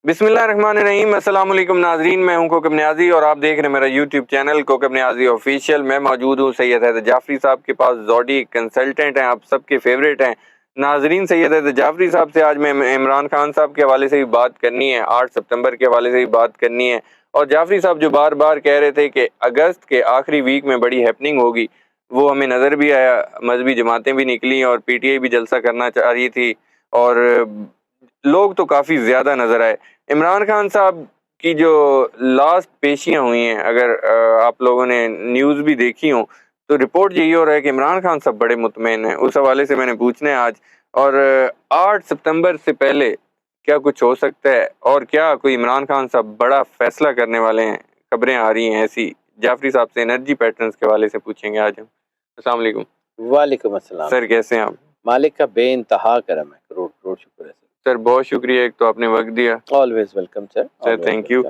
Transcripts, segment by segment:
बिस्मिल्लाहिर्रहमानिर्रहीम। अस्सलाम वालेकुम नाजरीन, मैं हूं कोकब नियाजी और आप देख रहे हैं मेरा YouTube channel Kokab Niazi official. मैं मौजूद हूं सैयद हैदर जाफरी साहब के पास। ज़ोडी कंसल्टेंट हैं, आप सबके फेवरेट हैं नाजरीन। सैयद हैदर जाफरी साहब से आज मैं इमरान खान साहब के हवाले से भी बात करनी है, 8 सितंबर के हवाले से भी बात करनी है। और जाफरी साहब जो बार बार कह रहे थे कि अगस्त के आखिरी वीक में बड़ी हैपनिंग होगी, वो हमें नज़र भी आया। मजहबी जमातें भी निकली और PTI भी जलसा करना चाह रही थी और लोग तो काफ़ी ज़्यादा नज़र आए। इमरान खान साहब की जो लास्ट पेशियां हुई हैं, अगर आप लोगों ने न्यूज़ भी देखी हो तो रिपोर्ट यही हो रहा है कि इमरान खान साहब बड़े मुतमईन हैं। उस हवाले से मैंने पूछना है आज। और 8 सितंबर से पहले क्या कुछ हो सकता है और क्या कोई इमरान खान साहब बड़ा फैसला करने वाले हैं? खबरें आ रही हैं ऐसी। जाफरी साहब से एनर्जी पैटर्न्स के हवाले से पूछेंगे आज हम। अस्सलाम वालेकुम वालेकुम अस्सलाम सर, कैसे हैं आप? मालिक का बेइंतहा करम है, करोड़ करोड़ शुक्र है सर बहुत शुक्रिया, एक तो आपने वक्त दिया। Always welcome sir thank you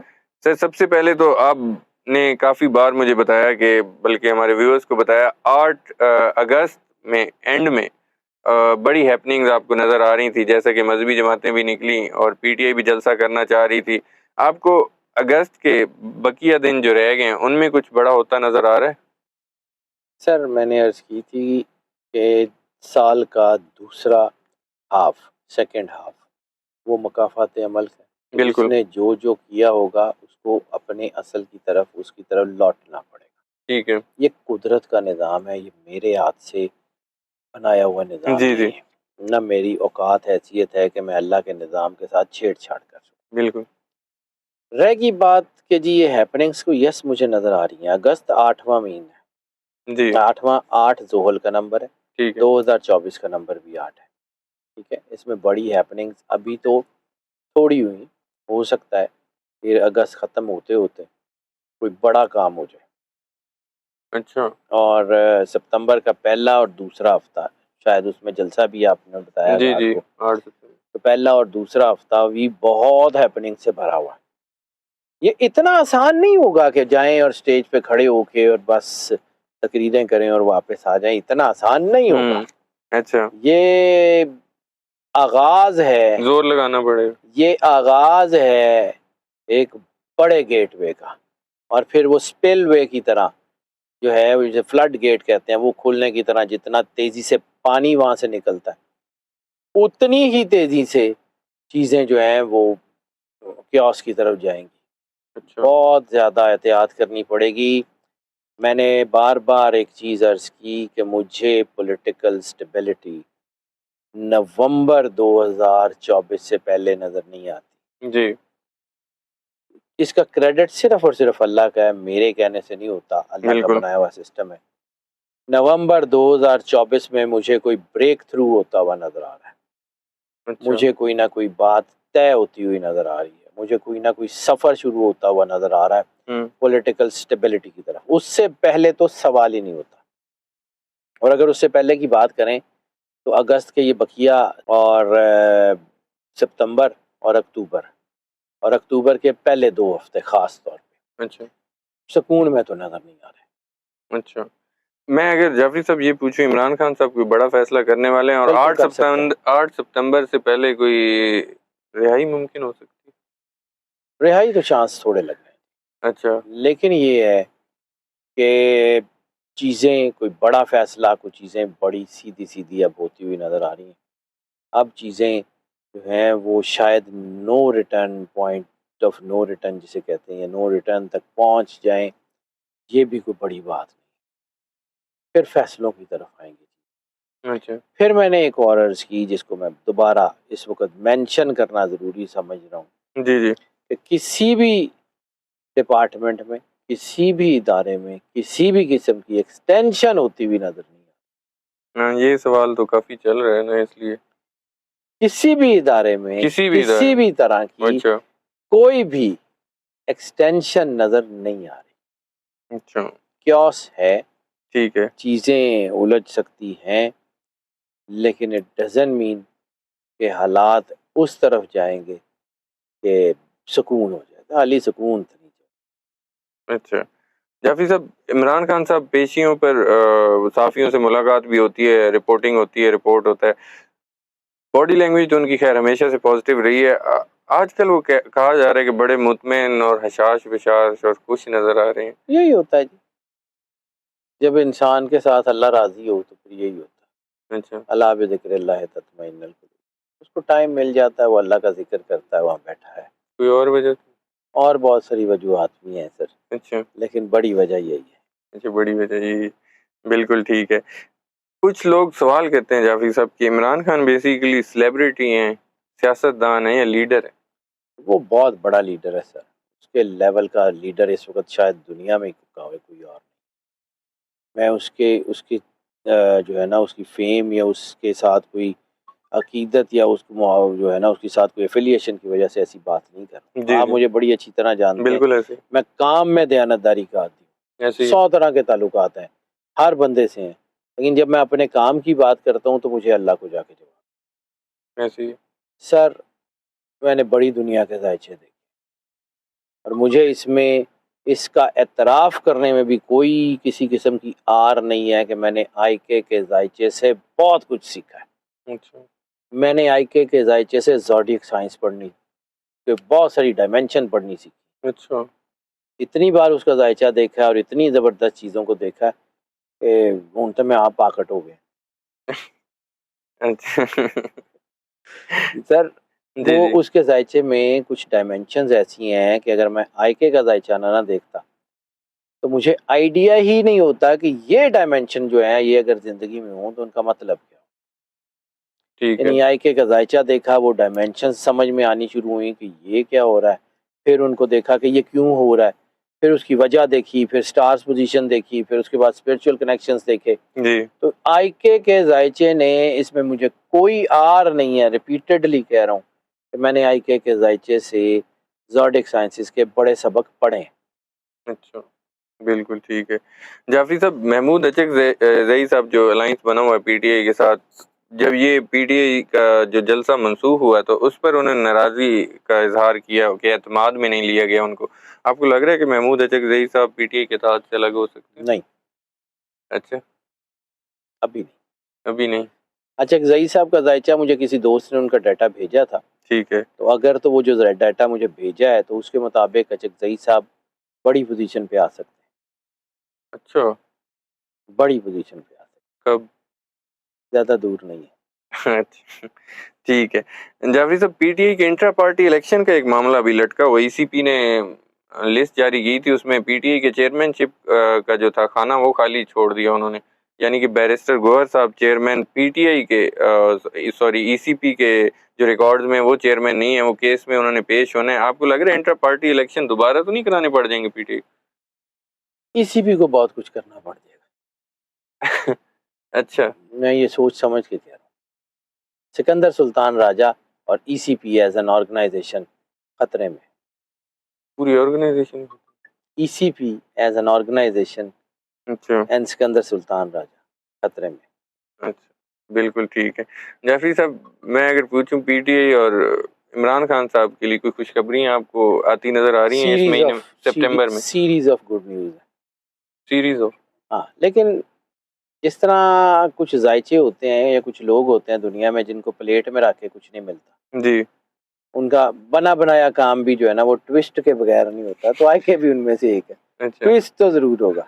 sir. सबसे पहले तो आपने काफ़ी बार मुझे बताया कि, बल्कि हमारे व्यूअर्स को बताया, 8 अगस्त में एंड में बड़ी हैपनिंग्स आपको नज़र आ रही थी, जैसा कि मजहबी जमातें भी निकली और PTI भी जलसा करना चाह रही थी। आपको अगस्त के बकिया दिन जो रह गए हैं उनमें कुछ बड़ा होता नज़र आ रहा है? सर मैंने अर्ज़ की थी कि साल का दूसरा हाफ, सेकंड हाफ, वो मकाफात अमल है। बिल्कुल। जिसने जो जो किया होगा उसको अपने असल की तरफ, उसकी तरफ लौटना पड़ेगा। ठीक है। ये कुदरत का निज़ाम है, ये मेरे हाथ से बनाया हुआ निज़ाम जी नहीं जी है। न मेरी औकात हैसियत है कि मैं अल्लाह के निज़ाम के साथ छेड़छाड़ कर सकूँ। बिल्कुल। रहेगी बात कि जी ये हैपनिंग्स को, यस मुझे नज़र आ रही हैं। अगस्त 8वां महीना है, जी 8वां, 8 ज़ोहल का नंबर है, ठीक है। 2024 का नंबर भी 8 है। ठीक है, इसमें बड़ी हैपनिंग्स अभी तो थोड़ी हुई, हो सकता है फिर अगस्त ख़त्म होते होते कोई बड़ा काम हो जाए। अच्छा। और सितंबर का पहला और दूसरा हफ्ता, शायद उसमें जलसा भी आपने बताया जी रात जी को, 8 सितंबर। तो पहला और दूसरा हफ्ता भी बहुत हैपनिंग से भरा हुआ है। ये इतना आसान नहीं होगा कि जाएं और स्टेज पे खड़े होके और बस तकरीरें करें और वापस आ जाएं, इतना आसान नहीं होगा। अच्छा, ये आगाज है, जोर लगाना पड़ेगा। ये आगाज है एक बड़े गेटवे का। और फिर वो स्पिलवे की तरह जो है, वो जिसे फ्लड गेट कहते हैं, वो खुलने की तरह जितना तेजी से पानी वहां से निकलता है, उतनी ही तेजी से चीजें जो हैं वो क्यास की तरफ जाएंगी। अच्छा। बहुत ज़्यादा एहतियात करनी पड़ेगी। मैंने बार बार एक चीज़ अर्ज़ की कि मुझे पॉलिटिकल स्टेबिलिटी नवंबर 2024 से पहले नज़र नहीं आती। जी इसका क्रेडिट सिर्फ़ और सिर्फ़ अल्लाह का है, मेरे कहने से नहीं होता, अल्लाह का बिल्कुल। बनाया हुआ सिस्टम है। नवंबर 2024 में मुझे कोई ब्रेक थ्रू होता हुआ नज़र आ रहा है। अच्छा। मुझे कोई ना कोई बात तय होती हुई नज़र आ रही है। मुझे कोई ना कोई सफ़र शुरू होता हुआ नज़र आ रहा है पॉलिटिकल स्टेबिलिटी की तरफ। उससे पहले तो सवाल ही नहीं होता। और अगर उससे पहले की बात करें तो अगस्त के ये बकिया और सितंबर और अक्टूबर के पहले 2 हफ्ते ख़ास तौर पे अच्छा। सुकून में तो नज़र नहीं आ रहे। अच्छा, मैं अगर जाफरी साहब ये पूछूं, इमरान खान साहब कोई बड़ा फैसला करने वाले हैं और बिल्कुल कर सकते हैं। 8 सितंबर से पहले कोई रिहाई मुमकिन हो सकती रिहाई तो चांस थोड़े लग रहे है? अच्छा। हैं। लेकिन ये है कि चीज़ें, कोई बड़ा फ़ैसला, कोई चीज़ें बड़ी सीधी-सीधी अब होती हुई नज़र आ रही हैं। अब चीज़ें जो हैं वो शायद no return, point of no return जिसे कहते हैं, या नो रिटर्न तक पहुंच जाएं, ये भी कोई बड़ी बात नहीं। फिर फैसलों की तरफ आएंगे। अच्छा। फिर मैंने एक और अर्ज़ की जिसको मैं दोबारा इस वक्त मेंशन करना ज़रूरी समझ रहा हूँ जी जी कि किसी भी डिपार्टमेंट में, किसी भी इदारे में, किसी भी किस्म की एक्सटेंशन होती हुई नज़र नहीं आती। हाँ, ये सवाल तो काफी चल रहा है ना, इसलिए किसी भी इदारे में, किसी भी इधर। किसी भी तरह की अच्छा। कोई भी एक्सटेंशन नज़र नहीं आ रही। अच्छा। क्योस है, ठीक है। चीज़ें उलझ सकती हैं, लेकिन इट डज़न्ट मीन कि हालात उस तरफ जाएंगे कि सुकून हो जाए। खाली सुकून तो नहीं जाए। अच्छा, जाफरी साहब, इमरान खान साहब पेशियों पर सहाफ़ियों से मुलाकात भी होती है, रिपोर्टिंग होती है, रिपोर्ट होता है। बॉडी लैंग्वेज तो उनकी खैर हमेशा से पॉजिटिव रही है। आजकल वो कहा जा रहा है कि बड़े मुतमईन और हशाश बशाश और खुश नजर आ रहे हैं। यही होता है जी, जब इंसान के साथ अल्लाह राजी हो तो फिर यही होता है। अच्छा, अला बिज़िक्रिल्लाह तत्मइन्नुल क़ुलूब। उसको टाइम मिल जाता है, वो अल्लाह का जिक्र करता है, वहाँ बैठा है। कोई और वजह? और बहुत सारी वजूहात भी हैं सर, अच्छा, लेकिन बड़ी वजह यही है। अच्छा बड़ी वजह यही, बिल्कुल ठीक है। कुछ लोग सवाल करते हैं जाफरी साहब कि इमरान खान बेसिकली सेलिब्रिटी हैं, सियासतदान है या लीडर है? वो बहुत बड़ा लीडर है सर, उसके लेवल का लीडर इस वक्त शायद दुनिया में होवे कोई और। मैं उसके उसकी जो है ना उसकी फेम या उसके साथ कोई अकीदत या उसको जो है ना उसके साथ कोई एफिलिएशन की वजह से ऐसी बात नहीं कर रहा हूँ। जी, आप जी, मुझे बड़ी अच्छी तरह जानते हैं, बिल्कुल ऐसे मैं काम में दयानतदारी का आदी हूँ। ऐसे ही 100 तरह के ताल्लुकात हैं, हर बंदे से हैं, लेकिन जब मैं अपने काम की बात करता हूँ तो मुझे अल्लाह को जाके जवाब। ऐसे ही सर, मैंने बड़ी दुनिया के जायचे देखे और मुझे इसमें इसका एतराफ़ करने में भी कोई किसी किस्म की आर नहीं है कि मैंने आईके के जायचे से बहुत कुछ सीखा है। अच्छा, मैंने आईके के जायचे से ज़ोडिएक साइंस पढ़नी, फिर बहुत सारी डायमेंशन पढ़नी सीखी। अच्छा, इतनी बार उसका जायचा देखा है और इतनी ज़बरदस्त चीज़ों को देखा है कि हुण तो मैं आप पाकट हो गया। अच्छा सर, जी, वो जी, उसके जायचे में कुछ डायमेंशंस ऐसी हैं कि अगर मैं आईके का जायचा ना देखता, तो मुझे आइडिया ही नहीं होता कि ये डायमेंशन जो है, ये अगर ज़िंदगी में हो तो उनका मतलब क्या हो? ठीक है, यानी आईके का जायचा देखा, वो डायमेंशंस समझ में आनी शुरू हुई कि ये क्या हो रहा है? फिर उनको देखा कि ये क्यों हो रहा है? फिर उसकी वजह देखी, फिर स्टार्स पोज़ीशन देखी, फिर उसके बाद स्पिरिचुअल कनेक्शंस देखे। जी, तो आईके के जायचे ने इसमें मुझे कोई आर नहीं है, रिपीटेडली कह रहा हूँ कि मैंने आईके के जायचे से ज़ोडिएक साइंसेज़ के बड़े सबक पढ़े हैं। अच्छा, बिल्कुल ठीक है। जाफ़री साहब महमूद अचक ज़ई साहब जो अलायंस बना हुआ है पीटीआई के साथ, जब ये पीटीआई का जो जलसा मनसूख हुआ तो उस पर उन्होंने नाराज़गी का इज़हार किया कि एतमाद में नहीं लिया गया उनको। आपको लग रहा है कि महमूद अचक ज़ई साहब पीटीआई के साथ से अलग हो सकते हैं? नहीं, अच्छा, अभी नहीं। अभी नहीं, अचकज़ई साहब का जायचा मुझे किसी दोस्त ने उनका डाटा भेजा था, ठीक है। तो अगर तो वो जो डाटा मुझे भेजा है, तो उसके मुताबिक अचकज़ई साहब बड़ी पोज़ीशन पे आ सकते हैं, अच्छा, बड़ी पोज़ीशन पे आ सकते कब? हैं, ज़्यादा दूर नहीं है। अच्छा, ठीक है। जाफ़री साहब पीटीआई के इंट्रा पार्टी इलेक्शन का एक मामला अभी लटका हुआ ईसीपी ने लिस्ट जारी की थी उसमें पीटीआई के चेयरमैनशिप का जो था खाना वो खाली छोड़ दिया उन्होंने। यानी कि बैरिस्टर गोहर साहब चेयरमैन पीटीआई के सॉरी ईसीपी के जो रिकॉर्ड्स में वो चेयरमैन नहीं है, वो केस में उन्होंने पेश होना है। आपको लग रहा है इंट्रा पार्टी इलेक्शन दोबारा तो नहीं कराने पड़ जाएँगे पीटीआई? ईसीपी को बहुत कुछ करना पड़ जाएगा। अच्छा, मैं ये सोच समझ के कह रहा हूँ। सिकंदर सुल्तान राजा और ईसीपी एज़ एन ऑर्गनाइज़ेशन खतरे में। पूरी organisation ECP as an organisation अच्छा। एंड सिकंदर सुल्तान राजा खतरे में। अच्छा, बिल्कुल ठीक है। जाफ़री साहब मैं अगर पूछूँ पीटीआई और इमरान खान साहब के लिए कोई खुशखबरी आपको आती नज़र आ रही हैं इस सीरीज़ महीने ऑफ में सितंबर में? सीरीज़ ऑफ गुड न्यूज़ है। सीरीज़ ऑफ हाँ, लेकिन जिस तरह कुछ जायचे होते हैं या कुछ लोग होते हैं दुनिया में जिनको प्लेट में रख के कुछ नहीं मिलता। जी, उनका बना-बनाया काम भी जो है ना वो ट्विस्ट के बगैर नहीं होता, तो आईके भी उनमें से एक है। अच्छा। ट्विस्ट तो ज़रूर होगा।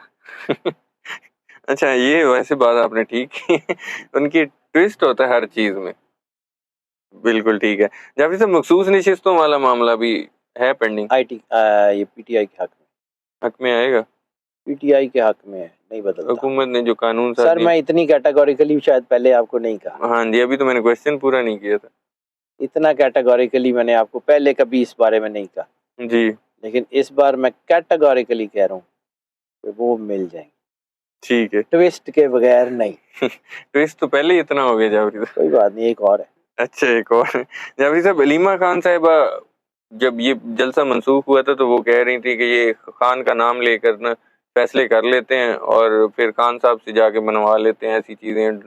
अच्छा ये वैसे बात आपने ठीक की उनकी ट्विस्ट होता है हर चीज़ में। बिल्कुल ठीक है। जाफ़री साहब मखसूस नशिस्तों वाला मामला भी है पेंडिंग, ये पीटीआई के हक में। हक में आएगा? पीटीआई के हक में है, नहीं बदलता। हुकूमत ने जो कानून सर, साज़ी मैं इतनी कैटेगोरिकली शायद पहले आपको नहीं कहा। हाँ जी, अभी तो मैंने क्वेश्चन पूरा नहीं किया था। इतना कैटेगोरिकली मैंने आपको पहले कभी इस बारे में नहीं कहा। जी, लेकिन इस बार मैं कैटेगोरिकली कह रहा हूँ कि वो मिल जाएँगे। ठीक है। ट्विस्ट के बगैर नहीं। ट्विस्ट तो पहले ही इतना हो गया जाफ़री साहब। कोई बात नहीं, एक और है। अच्छा एक और जावेद साहब हलीमा खान साहिबा जब ये जलसा मंसूख हुआ था तो वो कह रही थी कि ये खान का नाम लेकर ना फैसले कर लेते हैं और फिर खान साहब से जाके बनवा लेते हैं ऐसी चीज़ें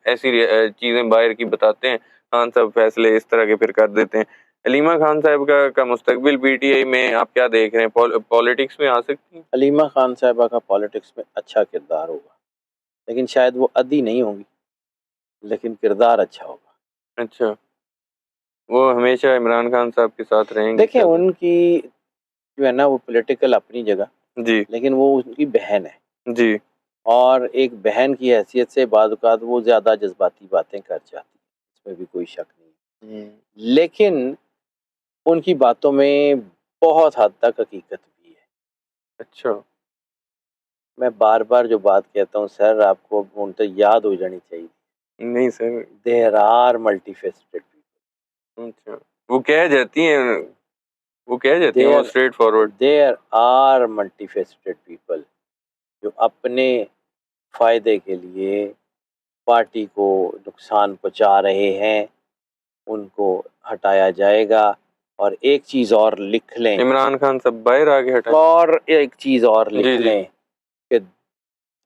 चीज़ें बाहर की बताते हैं खान साहब फैसले इस तरह के फिर कर देते हैं हलीमा खान साहब का मुस्तकबिल पीटीआई में आप क्या देख रहे हैं पॉलिटिक्स में आ सकती हैं? हलीमा खान साहिबा का पॉलिटिक्स में अच्छा किरदार होगा, लेकिन शायद वो अदी नहीं होंगी, लेकिन किरदार अच्छा होगा। अच्छा वो हमेशा इमरान खान साहब के साथ रहेंगे? देखिए उनकी जो है ना वो पॉलिटिकल अपनी जगह, जी, लेकिन वो उनकी बहन है जी, और एक बहन की हैसियत से बाद औक़ात वो ज़्यादा जज़्बाती बातें कर जाती है, इसमें भी कोई शक नहीं है। लेकिन उनकी बातों में बहुत हद तक हकीकत भी है। अच्छा, मैं बार-बार जो बात कहता हूँ सर आपको उन तो याद हो जानी चाहिए। नहीं सर, देयर आर मल्टीफेसेटेड अच्छा, वो कह जाती हैं वो कह जाती हैं वो there straightforward. There are multifaceted people जो अपने फ़ायदे के लिए पार्टी को नुकसान पहुँचा रहे हैं, उनको हटाया जाएगा। और एक चीज़ और लिख लें इमरान खान साहब बाहर आके हटाए? और एक चीज़ और जी, लिख जी, लें कि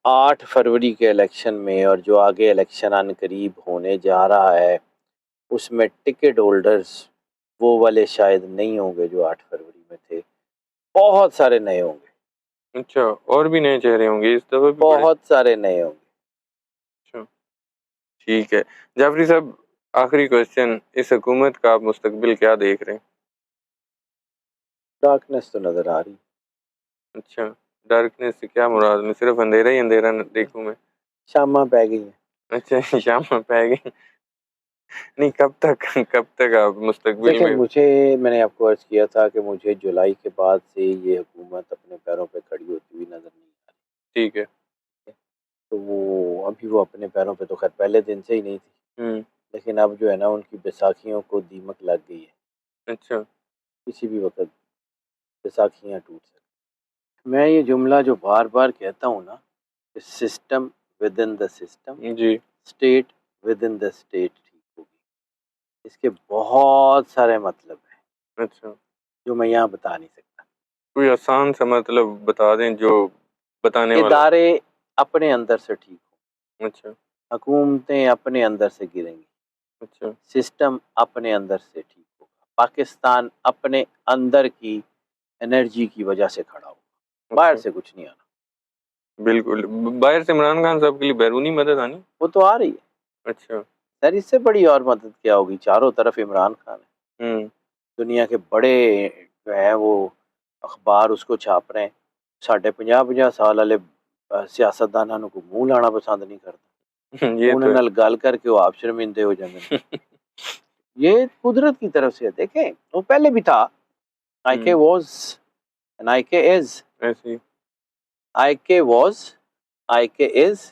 8 फरवरी के इलेक्शन में और जो आगे इलेक्शन अनकरीब होने जा रहा है, उसमें टिकट होल्डर्स वो वाले शायद नहीं होंगे जो 8 फरवरी में थे। बहुत सारे नए होंगे, अच्छा, और भी नए चेहरे होंगे इस दफ़ा भी बड़े? बहुत सारे नए होंगे। अच्छा, ठीक है। जाफ़री साहब, आखिरी क्वेश्चन, इस हुकूमत का आप मुस्तकबिल क्या देख रहे हैं? डार्कनेस तो नज़र आ रही है। अच्छा, डार्कनेस से क्या मुराद में? सिर्फ़ अंधेरा ही अंधेरा न देखूँ मैं? शामां पै गई हैं। अच्छा, शाम पै गई। नहीं, कब तक आप मुस्तकबिल देखिए में? मैंने आपको अर्ज़ किया था कि मुझे जुलाई के बाद से ये हुकूमत अपने पैरों पे खड़ी होती हुई नज़र नहीं आ ठीक है। रही है। तो वो अपने पैरों पे तो ख़ैर पहले दिन से ही नहीं थी, हुँ, लेकिन अब जो है ना उनकी बैसाखियों को दीमक लग गई है। अच्छा, किसी भी वक़्त बैसाखियाँ टूट सकती हैं। मैं ये जुमला जो बार-बार कहता हूँ ना कि सिस्टम विदिन द सिस्टम, जी, स्टेट विदिन द स्टेट ठीक होगी। इसके बहुत सारे मतलब हैं, अच्छा। जो मैं यहाँ बता नहीं सकता। कोई आसान सा मतलब बता दें जो बताने वाला हो? इदारे अपने अंदर से ठीक हों, अच्छा, हुकूमतें अपने अंदर से गिरेंगी, अच्छा, सिस्टम अपने अंदर से ठीक होगा, पाकिस्तान अपने अंदर की एनर्जी की वजह से खड़ा होगा, बाहर अच्छा, से कुछ नहीं आना। बिल्कुल। बाहर से इमरान खान साहब के लिए बैरूनी मदद आनी? वो तो आ रही है। अच्छा, सर इससे बड़ी और मदद क्या होगी? चारों तरफ इमरान खान है। हुँ, दुनिया के बड़े जो हैं वो अखबार उसको छाप रहे हैं। साढ़े 50-50 साल वाले सियासतदानां को मूँह लाना पसंद नहीं करते। ये तो उन्हां है। नाल गल करके वो आप शर्मिंदे हो जांदे ने। ये कुदरत की तरफ से है। देखें, वो पहले भी था। आईके हुँ, वाज़ एंड आईके इज़। ऐसे ही। IK was, IK is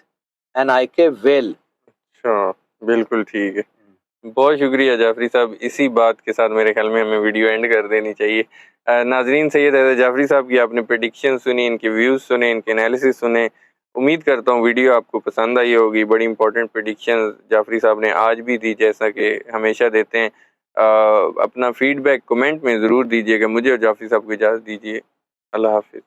and IK will. अच्छा, बिल्कुल ठीक है। बहुत शुक्रिया जाफ़री साहब, इसी बात के साथ मेरे ख़्याल में हमें वीडियो एंड कर देनी चाहिए। नाज़रीन, सैयद हैदर जाफ़री साहब की आपने प्रेडिक्शन सुनी, इनके व्यूज़ सुने, इनके एनालिसिस सुने। उम्मीद करता हूँ वीडियो आपको पसंद आई होगी। बड़ी इंपॉर्टेंट प्रेडिक्शन जाफ़री साहब ने आज भी दी, जैसा कि हमेशा देते हैं। अपना फ़ीडबैक कमेंट में ज़रूर दीजिएगा। मुझे और जाफ़री साहब को इजाज़त दीजिए। अल्लाह हाफ़िज़।